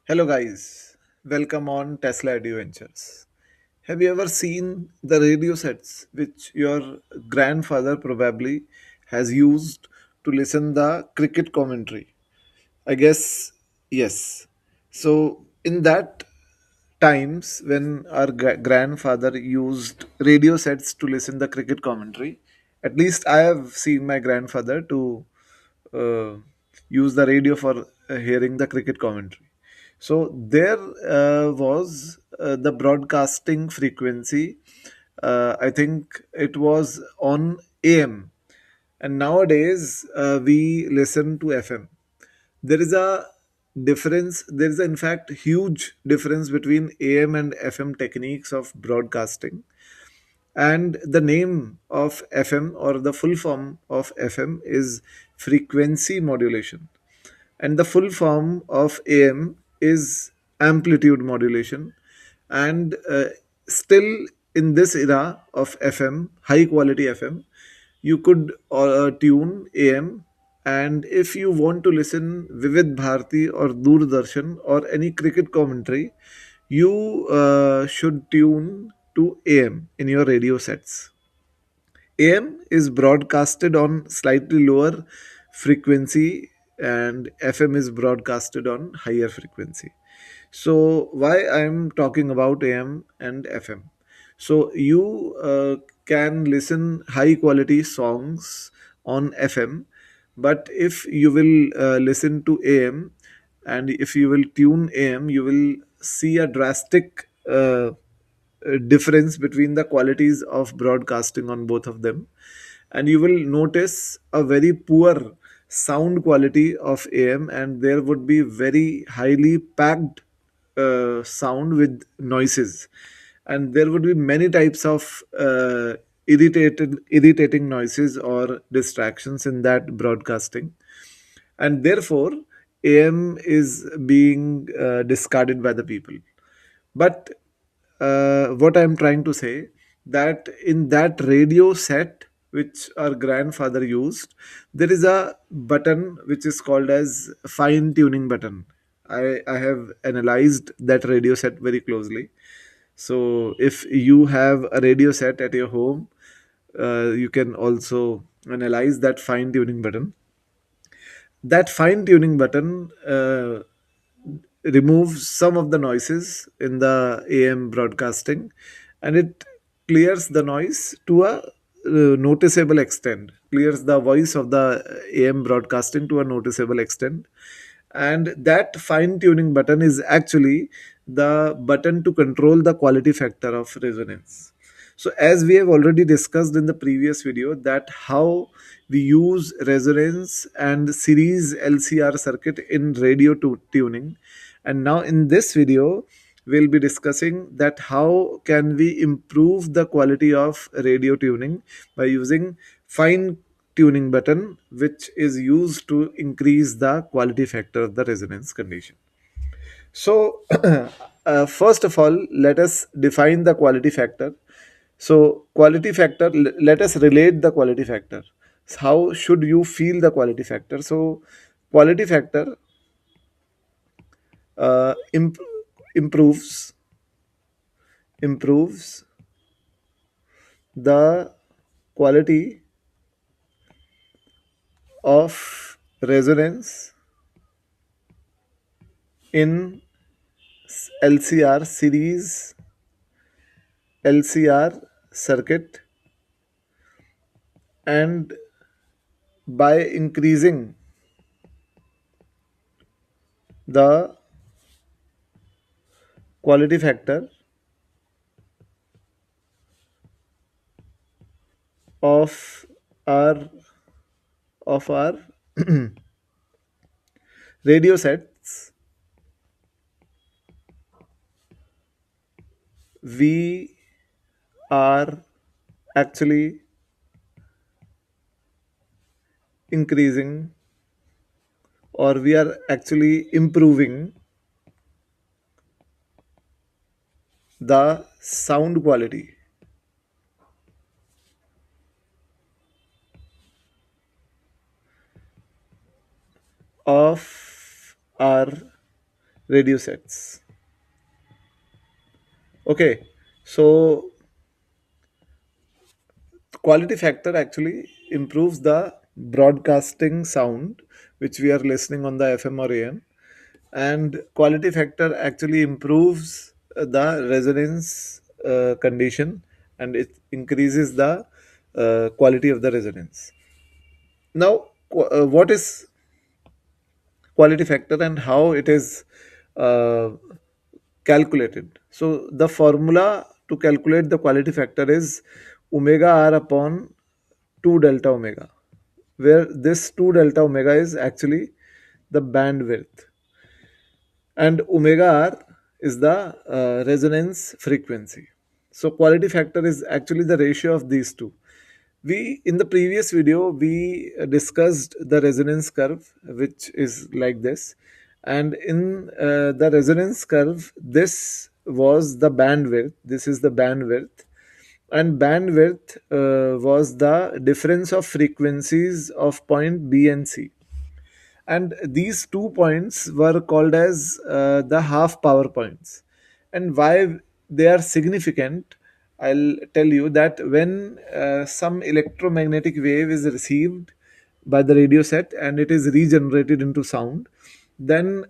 Hello, guys. Welcome on Tesla Adventures. Have you ever seen the radio sets which your grandfather probably has used to listen the cricket commentary? I guess yes. So in that times when our grandfather used radio sets to listen the cricket commentary, at least I have seen my grandfather to uh, use the radio for hearing the cricket commentary. So there was the broadcasting frequency. I think it was on AM, and nowadays we listen to FM. There is a difference. There is, in fact, huge difference between AM and FM techniques of broadcasting. And the name of FM, or the full form of FM, is frequency modulation, and the full form of AM is amplitude modulation. And still, in this era of FM, high quality FM, you could tune AM. And if you want to listen Vivid Bharati or Doordarshan or any cricket commentary, you should tune to AM in your radio sets. AM is broadcasted on slightly lower frequency, and FM is broadcasted on higher frequency. So why I'm talking about AM and FM? So you can listen high quality songs on FM, but if you will listen to AM, and if you will tune AM, you will see a drastic difference between the qualities of broadcasting on both of them. And you will notice a very poor sound quality of AM, and there would be very highly packed sound with noises, and there would be many types of irritating noises or distractions in that broadcasting. And therefore AM is being discarded by the people. But what I'm trying to say, that in that radio set which our grandfather used, there is a button which is called as fine tuning button. I have analyzed that radio set very closely. So if you have a radio set at your home, you can also analyze that fine tuning button. That fine tuning button removes some of the noises in the AM broadcasting, and it clears the noise to a noticeable extent, clears the voice of the AM broadcasting to a noticeable extent. And that fine tuning button is actually the button to control the quality factor of resonance. So as we have already discussed in the previous video, that how we use resonance and series LCR circuit in radio tuning. And now in this video, we'll be discussing that how can we improve the quality of radio tuning by using fine tuning button, which is used to increase the quality factor of the resonance condition. So first of all, let us define the quality factor. So quality factor, let us relate the quality factor. How should you feel the quality factor? So quality factor uh, imp- improves improves the quality of resonance in LCR series LCR circuit, and by increasing the quality factor of our our radio sets, we are actually increasing, or we are actually improving the sound quality of our radio sets. Okay, so quality factor actually improves the broadcasting sound which we are listening on the FM or AM, and quality factor actually improves the resonance condition, and it increases the quality of the resonance. Now, what is quality factor and how it is uh, calculated? So the formula to calculate the quality factor is omega r upon 2 delta omega, where this 2 delta omega is actually the bandwidth, and omega r is the resonance frequency. So quality factor is actually the ratio of these two. We, in the previous video, we discussed the resonance curve, which is like this, and in the resonance curve, this was the bandwidth, this is the bandwidth, and bandwidth was the difference of frequencies of point B and C, and these 2 points were called as the half power points. And why they are significant, I'll tell you that when some electromagnetic wave is received by the radio set and it is regenerated into sound, then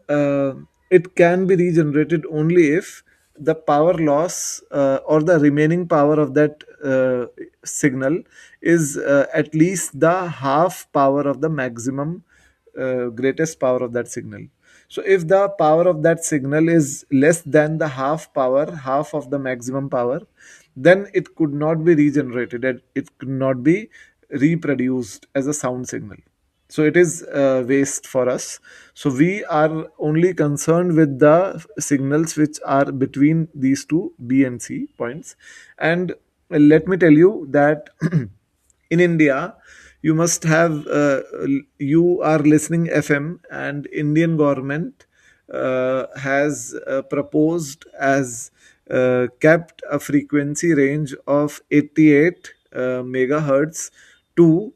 it can be regenerated only if the power loss or the remaining power of that signal is at least the half power of the maximum greatest power of that signal. So if the power of that signal is less than the half power, half of the maximum power, then it could not be regenerated and it could not be reproduced as a sound signal. So it is waste for us. So we are only concerned with the signals which are between these two B and C points. And let me tell you that in India, you must have you are listening FM, and Indian government has proposed as kept a frequency range of 88 megahertz to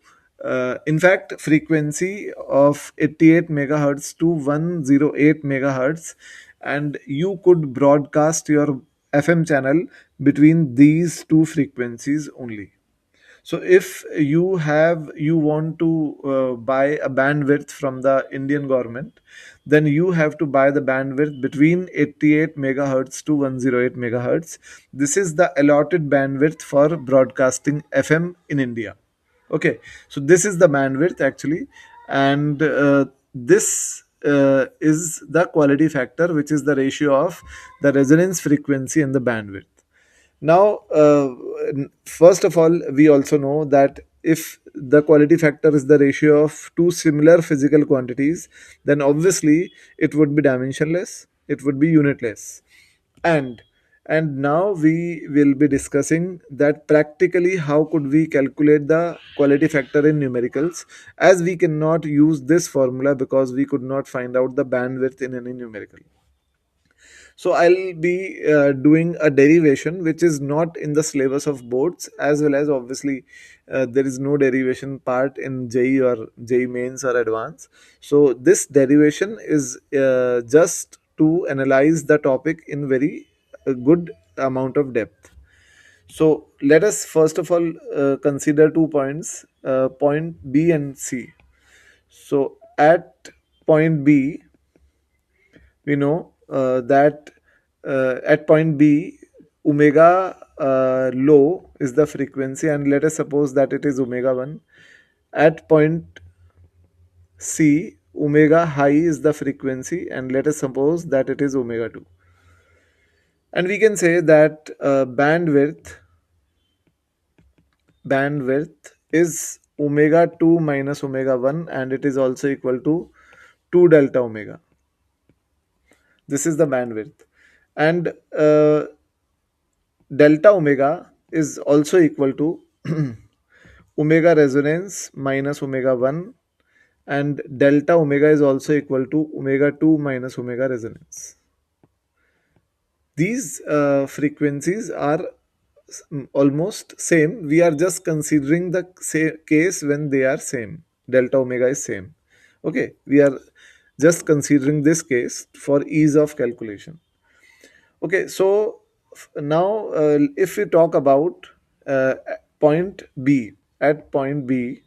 in fact frequency of 88 megahertz to 108 megahertz, and you could broadcast your FM channel between these two frequencies only. So if you want to buy a bandwidth from the Indian government, then you have to buy the bandwidth between 88 megahertz to 108 megahertz. This is the allotted bandwidth for broadcasting FM in India. Okay, so this is the bandwidth actually, and this is the quality factor, which is the ratio of the resonance frequency and the bandwidth. Now, first of all, we also know that if the quality factor is the ratio of two similar physical quantities, then obviously it would be dimensionless, it would be unitless. And now we will be discussing that practically how could we calculate the quality factor in numericals, as we cannot use this formula because we could not find out the bandwidth in any numerical. So I'll be doing a derivation which is not in the syllabus of boards, as well as obviously there is no derivation part in JE or JE mains or advanced. So this derivation is just to analyze the topic in very good amount of depth. So let us first of all consider 2 points, point B and C. So at point B, we know that at point B, omega low is the frequency, and let us suppose that it is omega 1. At point C, omega high is the frequency, and let us suppose that it is omega 2. And we can say that bandwidth is omega 2 minus omega 1, and it is also equal to 2 delta omega. This is the bandwidth. And delta omega is also equal to omega resonance minus omega 1, and delta omega is also equal to omega 2 minus omega resonance. These frequencies are almost same. We are just considering the case when they are same. Delta omega is same. Okay, we are just considering this case for ease of calculation. Okay, so now if we talk about uh, point B, at point B,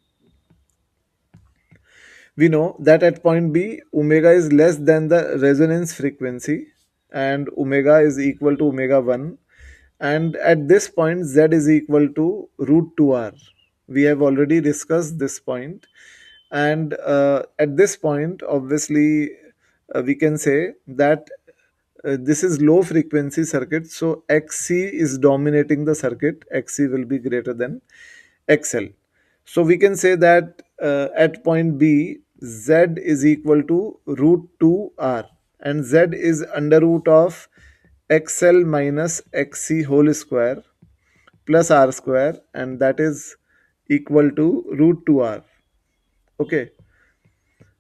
we know that at point B, omega is less than the resonance frequency and omega is equal to omega 1. And at this point, z is equal to root 2r. We have already discussed this point. And at this point, obviously, we can say that this is low frequency circuit, so xc is dominating the circuit. Xc will be greater than xl. So we can say that at point B, z is equal to root 2r, and z is under root of xl minus xc whole square plus r square, and that is equal to root 2r. Okay,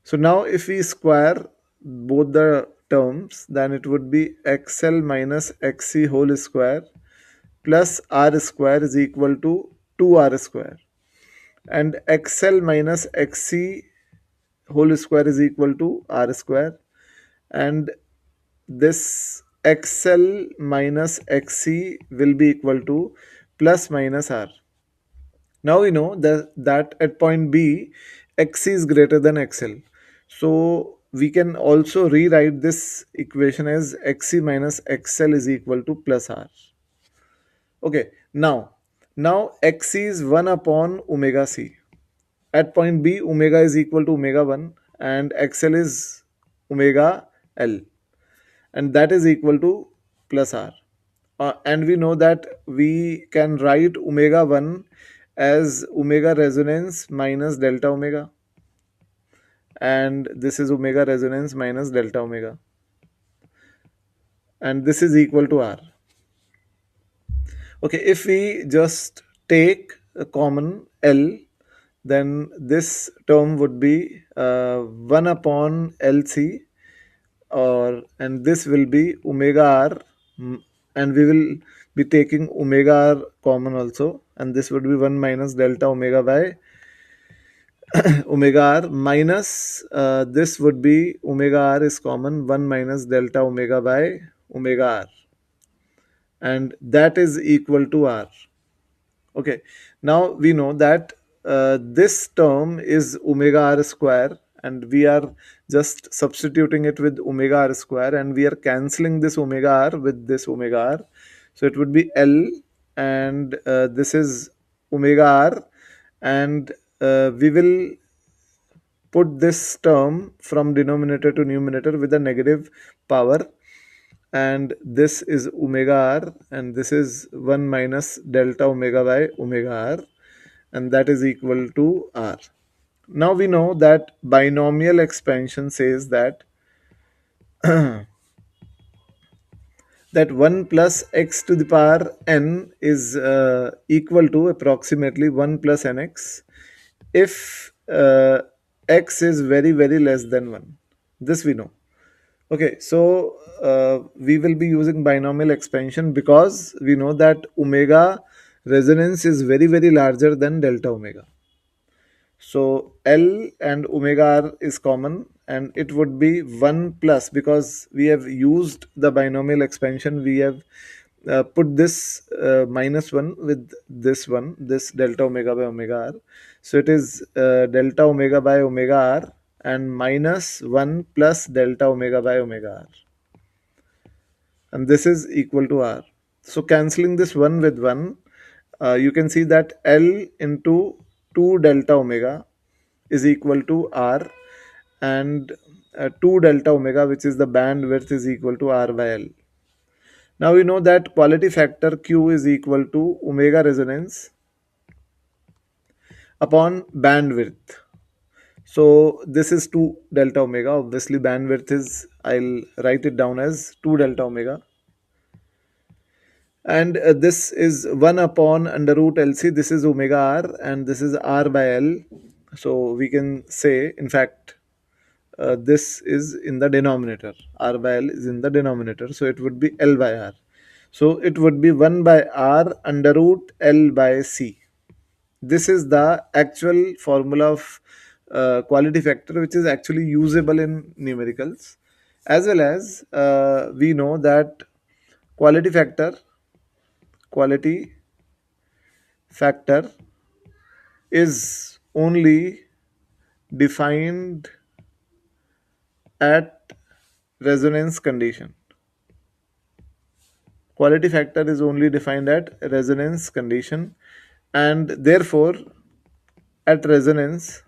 so now if we square both the terms, then it would be xl minus xc whole square plus r square is equal to 2r square, and xl minus xc whole square is equal to r square, and this xl minus xc will be equal to plus minus r. Now we know that at point B, xc is greater than xl. So we can also rewrite this equation as xc minus xl is equal to plus r. Okay, now xc is 1 upon omega c. At point B, omega is equal to omega 1 and xl is omega l, and that is equal to plus r. And we know that we can write omega 1 as omega resonance minus delta omega, and this is omega resonance minus delta omega, and this is equal to r. Okay, if we just take a common l, then this term would be 1 upon lc, or and this will be omega r, and we will be taking omega r common also, and this would be 1 minus delta omega by omega r minus this would be omega r is common, 1 minus delta omega by omega r, and that is equal to r. Okay, now we know that this term is omega r square, and we are just substituting it with omega r square, and we are cancelling this omega r with this omega r. So it would be L, and this is omega r, and we will put this term from denominator to numerator with a negative power, and this is omega r, and this is 1 minus delta omega by omega r, and that is equal to r. Now we know that binomial expansion says that that 1 plus x to the power n is equal to approximately 1 plus nx if x is very very less than 1. This we know. Okay, so we will be using binomial expansion because we know that omega resonance is very very larger than delta omega. So L and omega r is common, and it would be 1 plus, because we have used the binomial expansion, we have put this minus 1 with this one, this delta omega by omega r. So it is delta omega by omega r and minus 1 plus delta omega by omega r, and this is equal to r. So cancelling this 1 with 1, you can see that L into 2 delta omega is equal to r, and 2 delta omega, which is the bandwidth, is equal to r by L. Now we know that quality factor Q is equal to omega resonance upon bandwidth. So this is 2 delta omega. Obviously bandwidth is, I'll write it down as 2 delta omega, and this is 1 upon under root LC. This is omega r, and this is r by L. So we can say, in fact, this is in the denominator. R by L is in the denominator, so it would be L by R. So it would be 1 by R under root L by C. This is the actual formula of quality factor which is actually usable in numericals, as well as we know that quality factor quality factor is only defined at resonance condition. Quality factor is only defined at resonance condition, and therefore at resonance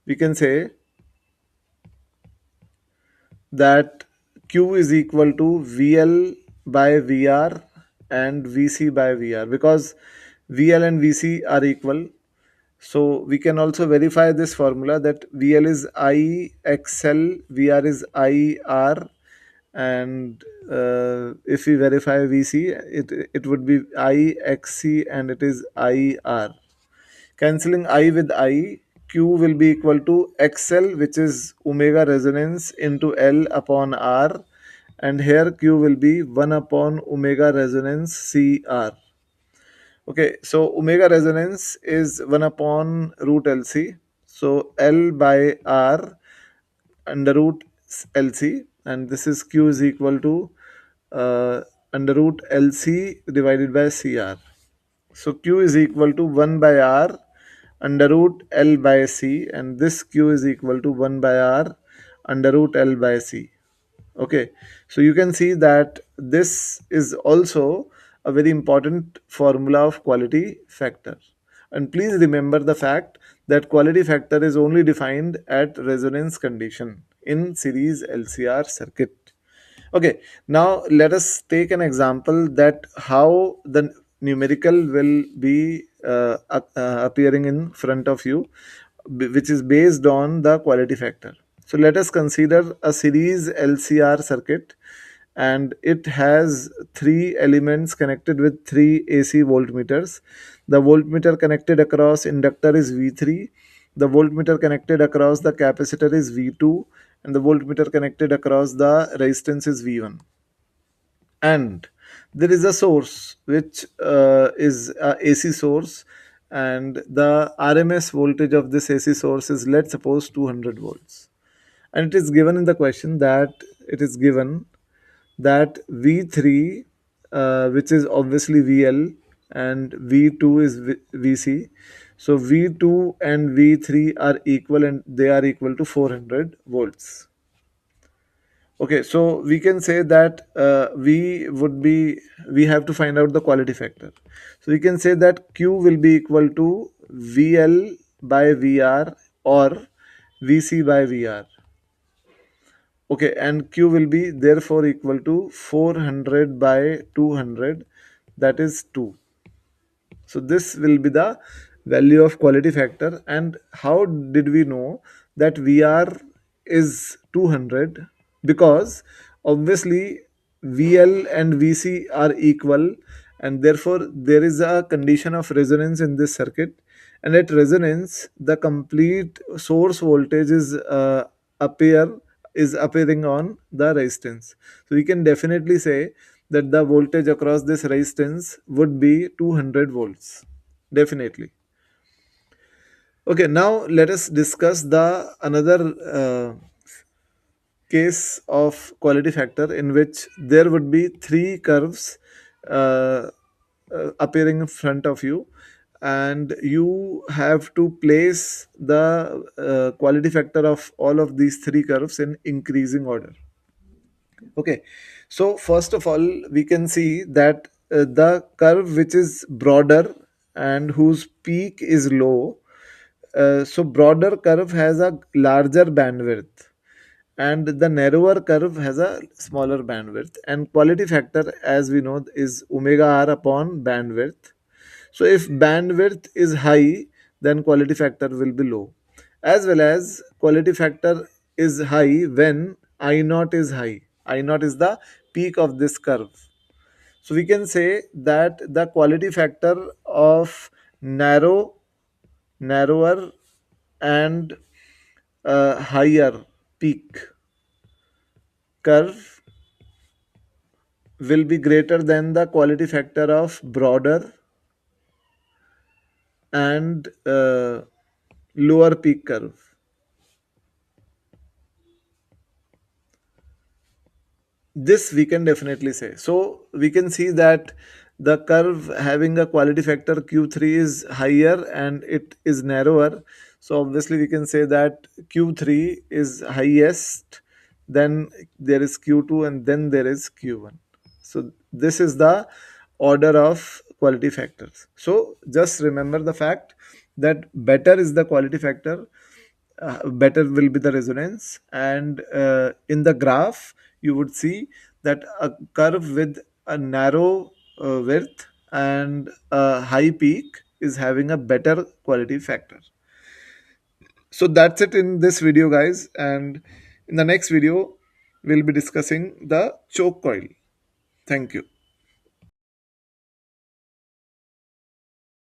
we can say that Q is equal to VL by VR and VC by VR, because VL and VC are equal. So we can also verify this formula that VL is IXL, VR is IR, and if we verify VC, it would be IXC and it is IR. Cancelling I with I, Q will be equal to XL, which is omega resonance, into L upon R, and here Q will be 1 upon omega resonance CR. Okay, so omega resonance is 1 upon root LC. So L by R under root LC, and this is Q is equal to under root LC divided by CR. So Q is equal to 1 by R under root L by C, and this Q is equal to 1 by R under root L by C. Okay, so you can see that this is also a very important formula of quality factor. And please remember the fact that quality factor is only defined at resonance condition in series LCR circuit. Okay, now let us take an example that how the numerical will be appearing in front of you, which is based on the quality factor. So let us consider a series LCR circuit, and it has three elements connected with three AC voltmeters. The voltmeter connected across inductor is V3, the voltmeter connected across the capacitor is V2, and the voltmeter connected across the resistance is V1. And there is a source which is a AC source, and the RMS voltage of this AC source is, let's suppose, 200 volts. And it is given in the question that it is given that V3, which is obviously VL, and V2 is VC. So V2 and V3 are equal, and they are equal to 400 volts. Okay, so we can say that we have to find out the quality factor. So we can say that Q will be equal to VL by VR or VC by VR. Okay, and Q will be therefore equal to 400 by 200, that is 2. So this will be the value of quality factor. And how did we know that VR is 200? Because obviously VL and VC are equal, and therefore there is a condition of resonance in this circuit. And at resonance, the complete source voltage is appearing on the resistance. So we can definitely say that the voltage across this resistance would be 200 volts. Definitely. Okay, now let us discuss the another case of quality factor in which there would be three curves uh, appearing in front of you, and you have to place the quality factor of all of these three curves in increasing order. Okay, so first of all, we can see that the curve which is broader and whose peak is low, so broader curve has a larger bandwidth, and the narrower curve has a smaller bandwidth. And quality factor, as we know, is omega r upon bandwidth. So if bandwidth is high, then quality factor will be low. As well as quality factor is high when I naught is high. I naught is the peak of this curve. So we can say that the quality factor of narrower, and higher peak curve will be greater than the quality factor of broader and lower peak curve. This we can definitely say. So we can see that the curve having a quality factor Q3 is higher and it is narrower. So obviously we can say that Q3 is highest, then there is Q2, and then there is Q1. So this is the order of quality factors. So just remember the fact that better is the quality factor, better will be the resonance, and in the graph you would see that a curve with a narrow width and a high peak is having a better quality factor. So that's it in this video, guys, and in the next video we'll be discussing the choke coil. Thank you.